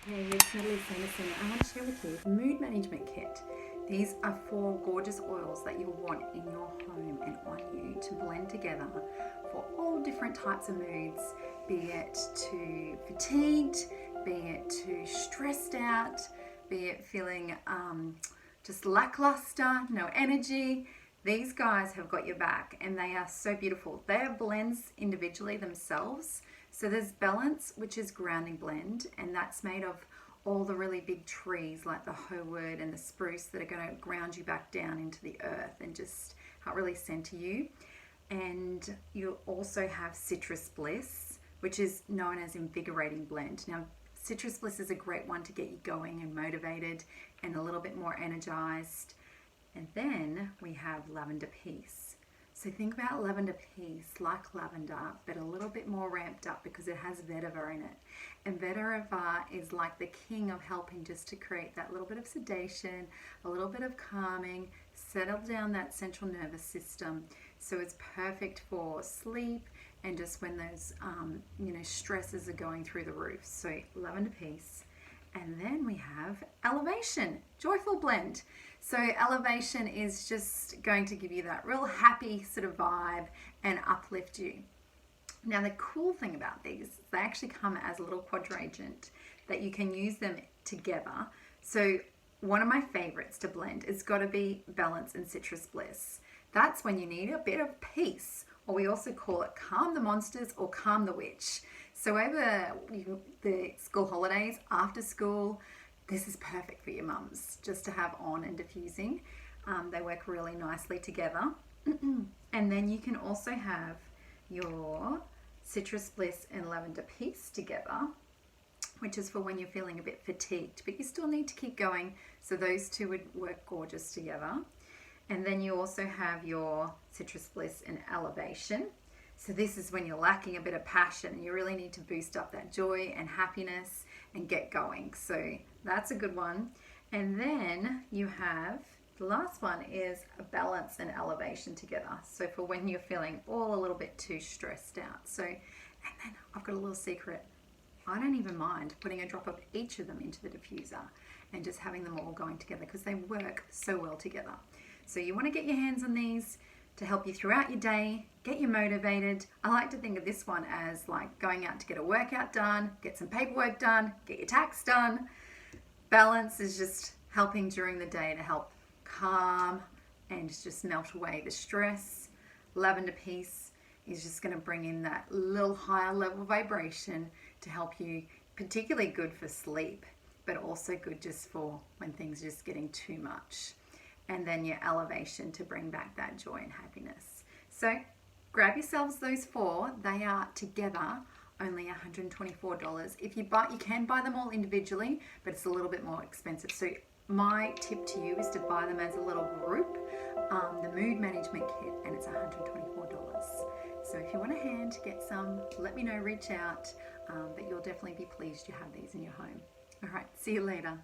Hey, it's Natalie Sanderson. I want to share with you the Mood Management Kit. These are 4 gorgeous oils that you'll want in your home and on you to blend together for all different types of moods, be it too fatigued, be it too stressed out, be it feeling just lackluster, no energy. These guys have got your back and they are so beautiful. They are blends individually themselves. So there's Balance, which is grounding blend, and that's made of all the really big trees like the Howood and the spruce that are going to ground you back down into the earth and just help really center you. And you also have Citrus Bliss, which is known as Invigorating Blend. Now, Citrus Bliss is a great one to get you going and motivated and a little bit more energized. And then we have Lavender Peace. So think about Lavender Peace like lavender, but a little bit more ramped up because it has vetiver in it. And vetiver is like the king of helping just to create that little bit of sedation, a little bit of calming, settle down that central nervous system. So it's perfect for sleep and just when those stresses are going through the roof. So Lavender Peace. And then we have Elevation, Joyful Blend. So Elevation is just going to give you that real happy sort of vibe and uplift you. Now the cool thing about these, they actually come as a little quadrant that you can use them together. So one of my favorites to blend has got to be Balance and Citrus Bliss. That's when you need a bit of peace, or we also call it Calm the Monsters or Calm the Witch. So over the school holidays, after school, this is perfect for your mums just to have on and diffusing. They work really nicely together. And then you can also have your Citrus Bliss and Lavender Peace together, which is for when you're feeling a bit fatigued, but you still need to keep going. So those two would work gorgeous together. And then you also have your Citrus Bliss and Elevation. So this is when you're lacking a bit of passion and you really need to boost up that joy and happiness and get going. So that's a good one. And then you have, the last one is a Balance and Elevation together. So for when you're feeling all a little bit too stressed out. So, and then I've got a little secret. I don't even mind putting a drop of each of them into the diffuser and just having them all going together because they work so well together. So you want to get your hands on these to help you throughout your day, get you motivated. I like to think of this one as like going out to get a workout done, get some paperwork done, get your tax done. Balance is just helping during the day to help calm and just melt away the stress. Lavender Peace is just going to bring in that little higher level vibration to help you, particularly good for sleep, but also good just for when things are just getting too much. And then your Elevation to bring back that joy and happiness. So grab yourselves those 4. They are together only $124. If you buy, you can buy them all individually, but it's a little bit more expensive. So my tip to you is to buy them as a little group, the Mood Management Kit, and it's $124. So if you want a hand to get some, let me know, reach out, but you'll definitely be pleased you have these in your home. All right, see you later.